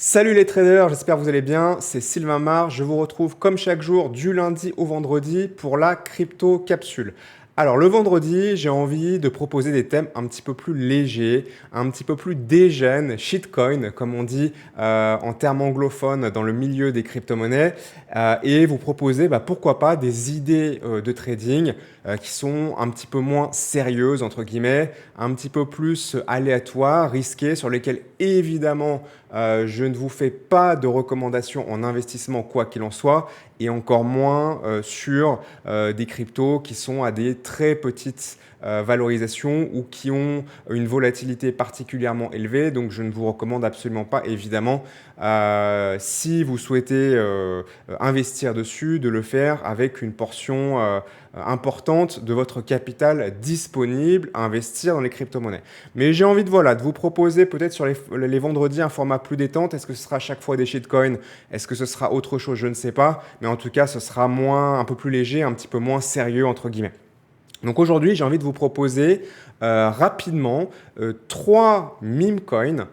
Salut les traders, j'espère que vous allez bien, c'est Sylvain Mar, je vous retrouve comme chaque jour du lundi au vendredi pour la crypto capsule. Alors le vendredi, j'ai envie de proposer des thèmes un petit peu plus légers, un petit peu plus dégènes, shitcoin comme on dit en termes anglophones dans le milieu des crypto-monnaies et vous proposer pourquoi pas des idées de trading qui sont un petit peu moins sérieuses entre guillemets, un petit peu plus aléatoires, risquées, sur lesquelles évidemment je ne vous fais pas de recommandations en investissement quoi qu'il en soit et encore moins sur des cryptos qui sont à des très petites valorisations ou qui ont une volatilité particulièrement élevée. Donc je ne vous recommande absolument pas évidemment si vous souhaitez investir dessus de le faire avec une portion importante de votre capital disponible à investir dans les crypto-monnaies. Mais j'ai envie de vous proposer peut-être sur les vendredis un format plus détente. Est-ce que ce sera à chaque fois des shitcoins? Est-ce que ce sera autre chose? Je ne sais pas. Mais en tout cas, ce sera un peu plus léger, un petit peu moins sérieux entre guillemets. Donc aujourd'hui, j'ai envie de vous proposer rapidement trois meme coins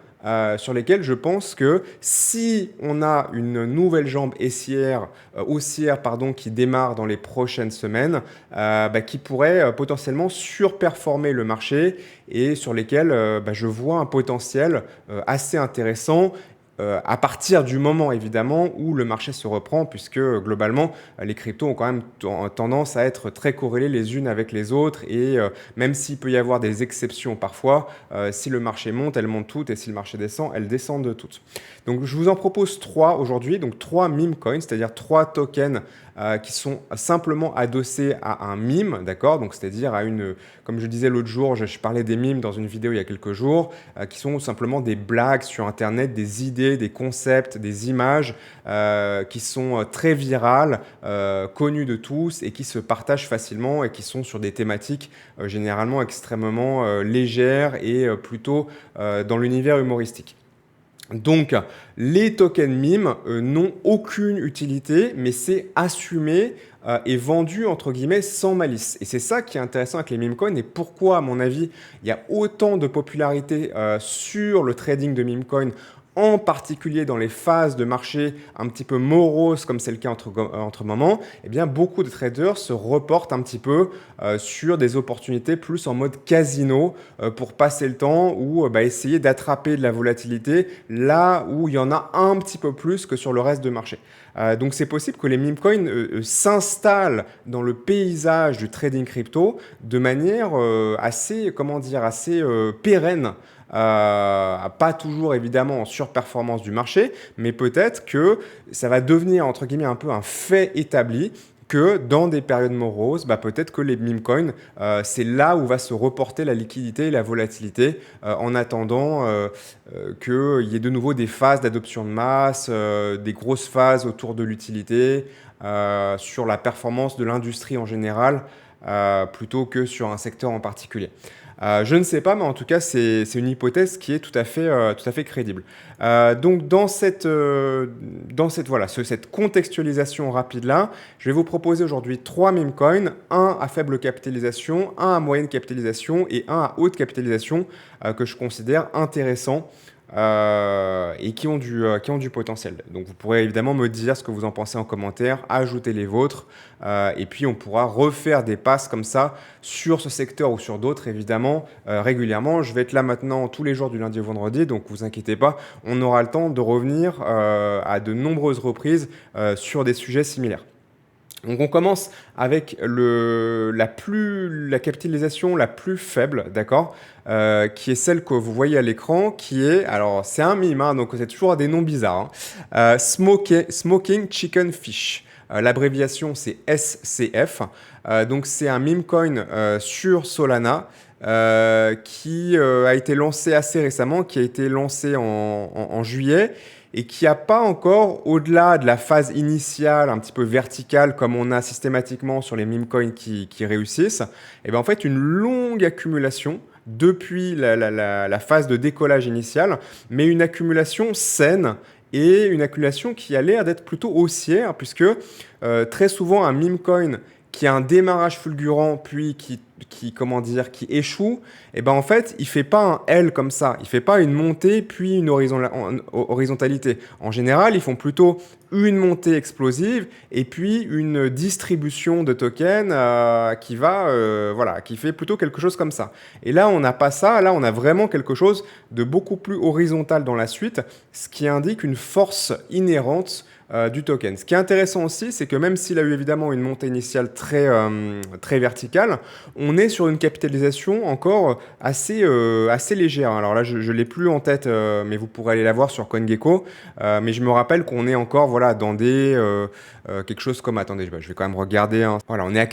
sur lesquels je pense que si on a une nouvelle jambe haussière qui démarre dans les prochaines semaines, qui pourrait potentiellement surperformer le marché et sur lesquels je vois un potentiel assez intéressant à partir du moment évidemment où le marché se reprend, puisque globalement les cryptos ont quand même tendance à être très corrélées les unes avec les autres et même s'il peut y avoir des exceptions parfois, si le marché monte, elles montent toutes et si le marché descend, elles descendent toutes. Donc je vous en propose trois aujourd'hui, donc trois meme coins, c'est-à-dire trois tokens qui sont simplement adossés à un meme, d'accord? Donc c'est-à-dire à une, comme je disais l'autre jour, je parlais des memes dans une vidéo il y a quelques jours, qui sont simplement des blagues sur Internet, des idées, des concepts, des images qui sont très virales, connues de tous et qui se partagent facilement et qui sont sur des thématiques généralement extrêmement légères et plutôt dans l'univers humoristique. Donc, les tokens meme n'ont aucune utilité, mais c'est assumé et vendu entre guillemets sans malice. Et c'est ça qui est intéressant avec les meme coins et pourquoi, à mon avis, il y a autant de popularité sur le trading de meme coins, en particulier dans les phases de marché un petit peu moroses, comme c'est le cas entre moments. Eh bien, beaucoup de traders se reportent un petit peu sur des opportunités plus en mode casino pour passer le temps ou essayer d'attraper de la volatilité là où il y en a un petit peu plus que sur le reste du marché. Donc c'est possible que les meme coins s'installent dans le paysage du trading crypto de manière assez, comment dire, assez pérenne. Pas toujours évidemment en surperformance du marché, mais peut-être que ça va devenir entre guillemets un peu un fait établi que dans des périodes moroses, peut-être que les meme coins, c'est là où va se reporter la liquidité et la volatilité en attendant qu'il y ait de nouveau des phases d'adoption de masse, des grosses phases autour de l'utilité, sur la performance de l'industrie en général, plutôt que sur un secteur en particulier. Je ne sais pas, mais en tout cas, c'est une hypothèse qui est tout à fait crédible. Donc, cette contextualisation rapide-là, je vais vous proposer aujourd'hui trois meme coins, un à faible capitalisation, un à moyenne capitalisation et un à haute capitalisation que je considère intéressants et qui ont du potentiel. Donc vous pourrez évidemment me dire ce que vous en pensez en commentaire, ajouter les vôtres, et puis on pourra refaire des passes comme ça sur ce secteur ou sur d'autres évidemment régulièrement. Je vais être là maintenant tous les jours du lundi au vendredi, donc vous inquiétez pas, on aura le temps de revenir à de nombreuses reprises sur des sujets similaires. Donc on commence avec la capitalisation la plus faible, d'accord, qui est celle que vous voyez à l'écran, qui est, alors c'est un meme, hein, donc c'est toujours des noms bizarres, hein, Smoking Chicken Fish. L'abréviation c'est SCF. Donc c'est un meme coin sur Solana qui a été lancé assez récemment, qui a été lancé en juillet et qui n'a pas encore, au-delà de la phase initiale un petit peu verticale comme on a systématiquement sur les meme coins qui réussissent, et en fait une longue accumulation depuis la phase de décollage initial, mais une accumulation saine et une accumulation qui a l'air d'être plutôt haussière, puisque très souvent un meme coin qui a un démarrage fulgurant, puis qui comment dire, qui échoue, et ben en fait, il fait pas un L comme ça. Il fait pas une montée puis une horizontalité. En général, ils font plutôt une montée explosive et puis une distribution de tokens qui va, voilà, qui fait plutôt quelque chose comme ça. Et là, on n'a pas ça. Là, on a vraiment quelque chose de beaucoup plus horizontal dans la suite, ce qui indique une force inhérente du token. Ce qui est intéressant aussi, c'est que même s'il a eu évidemment une montée initiale très verticale, on est sur une capitalisation encore assez légère. Alors là, je ne l'ai plus en tête, mais vous pourrez aller la voir sur CoinGecko. Mais je me rappelle qu'on est encore voilà, dans quelque chose comme... Attendez, je vais quand même regarder. Hein. Voilà, on est à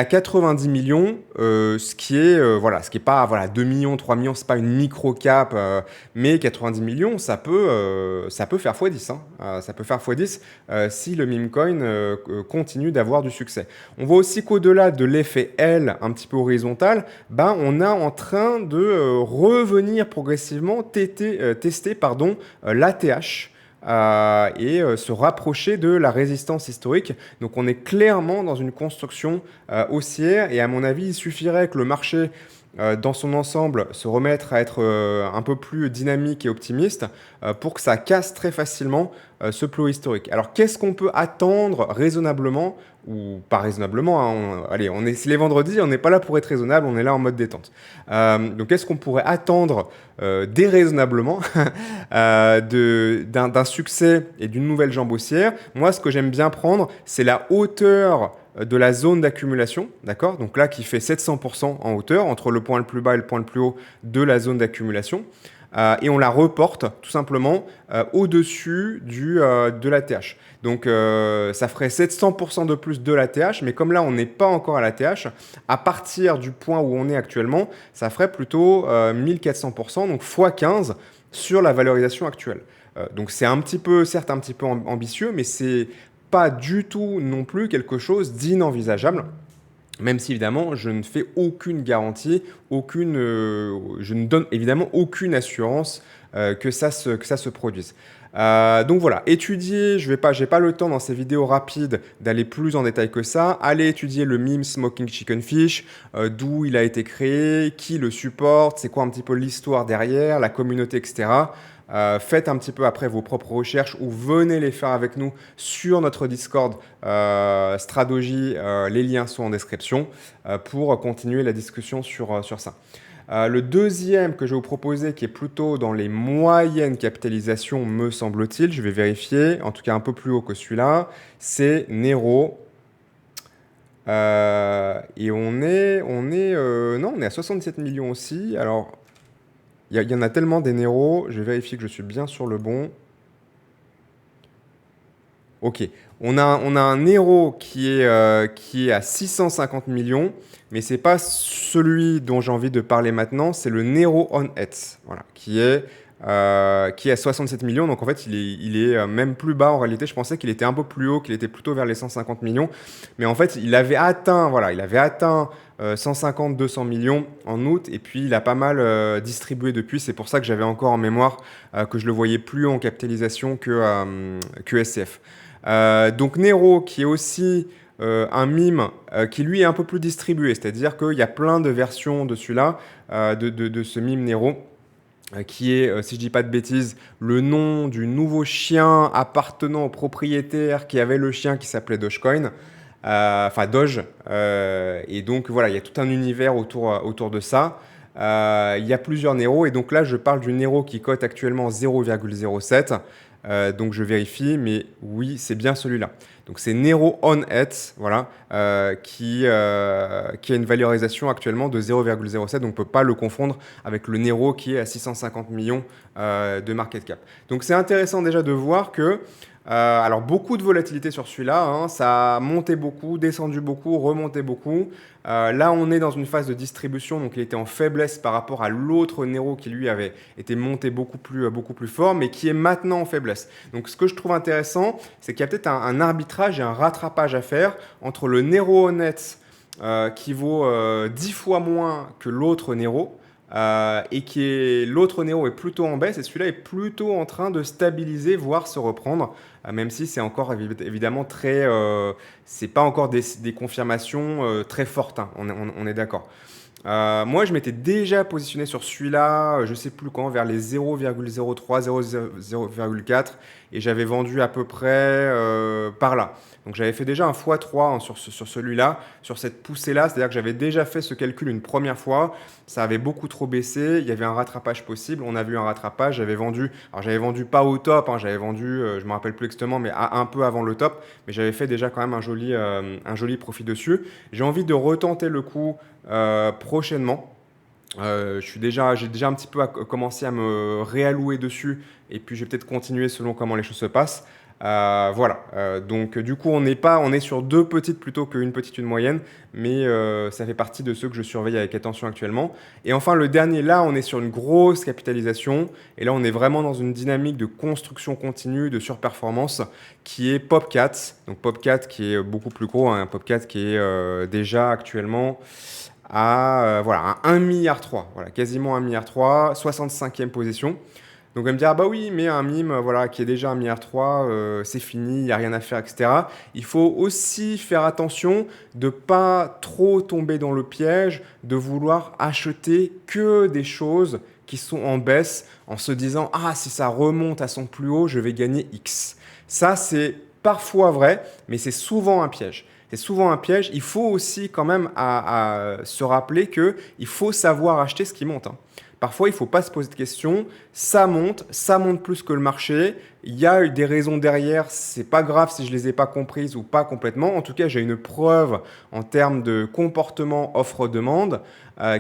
90 millions, ce qui est pas voilà, 2 millions, 3 millions, c'est pas une micro-cap, mais 90 millions, ça peut faire x10. Hein. Ça peut faire x10 si le meme coin continue d'avoir du succès. On voit aussi qu'au-delà de l'effet L un petit peu horizontal, ben, on est en train de revenir progressivement tester l'ATH. Et se rapprocher de la résistance historique. Donc on est clairement dans une construction haussière et à mon avis, il suffirait que le marché dans son ensemble se remettre à être un peu plus dynamique et optimiste pour que ça casse très facilement ce plot historique. Alors qu'est-ce qu'on peut attendre raisonnablement ou pas raisonnablement, hein, allez, c'est les vendredis, on n'est pas là pour être raisonnable, on est là en mode détente. Donc qu'est-ce qu'on pourrait attendre déraisonnablement d'un succès et d'une nouvelle jambe haussière? Moi, ce que j'aime bien prendre, c'est la hauteur de la zone d'accumulation, d'accord? Donc là, qui fait 700% en hauteur, entre le point le plus bas et le point le plus haut de la zone d'accumulation. Et on la reporte tout simplement au-dessus de l'ATH. Donc ça ferait 700% de plus de l'ATH, mais comme là on n'est pas encore à l'ATH, à partir du point où on est actuellement, ça ferait plutôt 1400%, donc x15 sur la valorisation actuelle. Donc c'est certes un petit peu ambitieux, mais c'est pas du tout non plus quelque chose d'inenvisageable. Même si évidemment je ne fais aucune garantie, je ne donne évidemment aucune assurance que ça se produise. Donc voilà, étudier, j'ai pas le temps dans ces vidéos rapides d'aller plus en détail que ça. Allez étudier le meme Smoking Chicken Fish, d'où il a été créé, qui le supporte, c'est quoi un petit peu l'histoire derrière, la communauté, etc. Faites un petit peu après vos propres recherches ou venez les faire avec nous sur notre Discord Stradogy. Les liens sont en description pour continuer la discussion sur ça. Le deuxième que je vais vous proposer, qui est plutôt dans les moyennes capitalisations, me semble-t-il, je vais vérifier, en tout cas un peu plus haut que celui-là, c'est Nero. Et on est à 67 millions aussi. Alors, il y en a tellement des Nero, je vais vérifier que je suis bien sur le bon. Ok, on a un Nero qui est à 650 millions, mais ce n'est pas celui dont j'ai envie de parler maintenant, c'est le Nero On Heads, voilà, qui est à 67 millions. Donc en fait, il est même plus bas en réalité. Je pensais qu'il était un peu plus haut, qu'il était plutôt vers les 150 millions. Mais en fait, il avait atteint 150-200 millions en août. Et puis, il a pas mal distribué depuis. C'est pour ça que j'avais encore en mémoire que je le voyais plus haut en capitalisation que SCF. Donc Nero, qui est aussi un meme qui lui est un peu plus distribué. C'est-à-dire qu'il y a plein de versions de celui-là, de ce meme Nero. Qui est, si je dis pas de bêtises, le nom du nouveau chien appartenant au propriétaire qui avait le chien qui s'appelait Dogecoin, enfin Doge. Et donc voilà, il y a tout un univers autour de ça. Il y a plusieurs Nero et donc là je parle du Nero qui cote actuellement 0,07. Donc je vérifie, mais oui, c'est bien celui-là. Donc c'est Nero On Heads, voilà, qui a une valorisation actuellement de 0,07. Donc on ne peut pas le confondre avec le Nero qui est à 650 millions de market cap. Donc c'est intéressant déjà de voir que alors beaucoup de volatilité sur celui-là, hein, ça a monté beaucoup, descendu beaucoup, remonté beaucoup. Là, on est dans une phase de distribution, donc il était en faiblesse par rapport à l'autre Nero qui lui avait été monté beaucoup plus fort, mais qui est maintenant en faiblesse. Donc ce que je trouve intéressant, c'est qu'il y a peut-être un arbitrage et un rattrapage à faire entre le Nero Honnête qui vaut 10 fois moins que l'autre Nero. et qui est l'autre Neo est plutôt en baisse et celui-là est plutôt en train de stabiliser, voire se reprendre, même si c'est encore évidemment très, c'est pas encore des confirmations très fortes, hein, on est d'accord. Moi, je m'étais déjà positionné sur celui-là, je sais plus quand, vers les 0,03, 0,4, et j'avais vendu à peu près par là. Donc j'avais fait déjà un x3 hein, sur celui-là, sur cette poussée-là, c'est-à-dire que j'avais déjà fait ce calcul une première fois, ça avait beaucoup trop baissé, il y avait un rattrapage possible, on a vu un rattrapage, j'avais vendu pas au top, hein, j'avais vendu, je me rappelle plus exactement, mais un peu avant le top, mais j'avais fait déjà quand même un joli profit dessus. J'ai envie de retenter le coup prochainement. J'ai déjà un petit peu commencé à me réallouer dessus et puis je vais peut-être continuer selon comment les choses se passent. Voilà. Donc du coup, on est sur deux petites plutôt qu'une petite, une moyenne, mais ça fait partie de ceux que je surveille avec attention actuellement. Et enfin, le dernier, là, on est sur une grosse capitalisation et là, on est vraiment dans une dynamique de construction continue, de surperformance, qui est Popcat. Donc Popcat qui est beaucoup plus gros, hein, Popcat qui est déjà actuellement à voilà, un 1,3 milliard, voilà, quasiment 1,3 milliard, 65e position. Donc elle me dit, ah bah oui, mais un mime voilà, qui est déjà 1,3 milliard, c'est fini, il n'y a rien à faire, etc. Il faut aussi faire attention de ne pas trop tomber dans le piège de vouloir acheter que des choses qui sont en baisse en se disant, ah si ça remonte à son plus haut, je vais gagner X. Ça, c'est parfois vrai, mais c'est souvent un piège. C'est souvent un piège. Il faut aussi quand même à se rappeler qu'il faut savoir acheter ce qui monte, hein. Parfois, il ne faut pas se poser de questions. Ça monte plus que le marché. Il y a eu des raisons derrière. C'est pas grave si je les ai pas comprises ou pas complètement. En tout cas, j'ai une preuve en termes de comportement offre-demande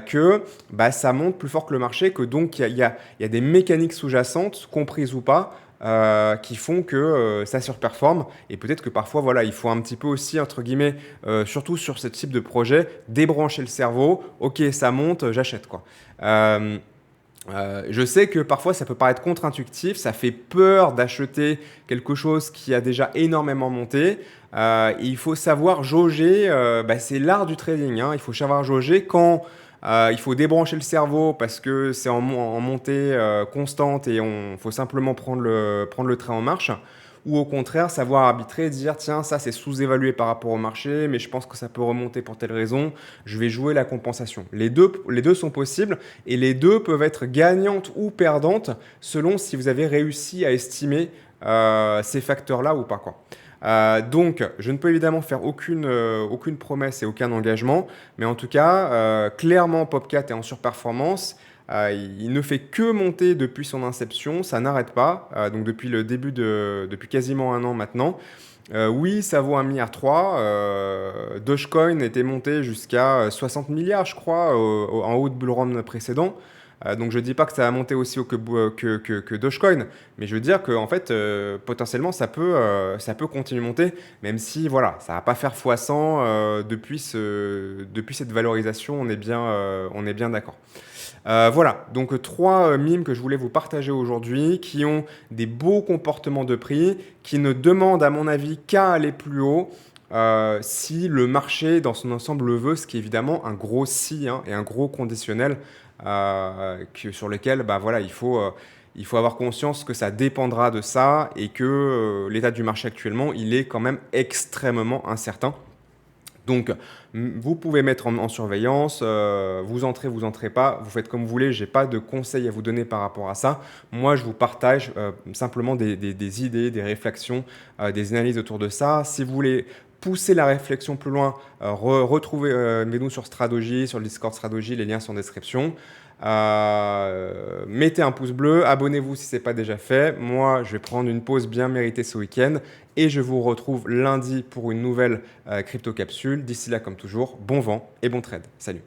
que bah, ça monte plus fort que le marché, que donc il y a des mécaniques sous-jacentes, comprises ou pas, qui font que ça surperforme et peut-être que parfois voilà il faut un petit peu aussi entre guillemets surtout sur ce type de projet débrancher le cerveau, ok ça monte j'achète quoi. Je sais que parfois ça peut paraître contre-intuitif, ça fait peur d'acheter quelque chose qui a déjà énormément monté. Il faut savoir jauger, bah, c'est l'art du trading, hein. Il faut savoir jauger quand il faut débrancher le cerveau parce que c'est en montée constante et il faut simplement prendre le train en marche. Ou au contraire, savoir arbitrer et dire tiens, ça c'est sous-évalué par rapport au marché, mais je pense que ça peut remonter pour telle raison, je vais jouer la compensation. Les deux sont possibles et les deux peuvent être gagnantes ou perdantes selon si vous avez réussi à estimer ces facteurs-là ou pas, quoi. Donc, je ne peux évidemment faire aucune promesse et aucun engagement, mais en tout cas, clairement, Popcat est en surperformance. Il ne fait que monter depuis son inception, ça n'arrête pas, donc depuis quasiment un an maintenant. Oui, ça vaut 1,3 milliard. Dogecoin était monté jusqu'à 60 milliards, je crois, en haut de bull run précédent. Donc je ne dis pas que ça va monter aussi haut que Dogecoin, mais je veux dire que en fait, potentiellement, ça peut continuer de monter, même si voilà, ça va pas faire x100 depuis cette valorisation, on est bien d'accord. Voilà, donc trois mimes que je voulais vous partager aujourd'hui, qui ont des beaux comportements de prix, qui ne demandent à mon avis qu'à aller plus haut. Si le marché dans son ensemble le veut, ce qui est évidemment un gros si hein, et un gros conditionnel sur lequel bah, voilà, il faut avoir conscience que ça dépendra de ça et que l'état du marché actuellement, il est quand même extrêmement incertain. Donc, vous pouvez mettre en surveillance, vous entrez pas, vous faites comme vous voulez, je n'ai pas de conseils à vous donner par rapport à ça. Moi, je vous partage simplement des idées, des réflexions, des analyses autour de ça. Si vous voulez pousser la réflexion plus loin, retrouvez-nous sur Stradogy, sur le Discord Stradogy, les liens sont en description. Mettez un pouce bleu, abonnez-vous si ce n'est pas déjà fait. Moi, je vais prendre une pause bien méritée ce week-end et je vous retrouve lundi pour une nouvelle crypto capsule. D'ici là, comme toujours, bon vent et bon trade. Salut!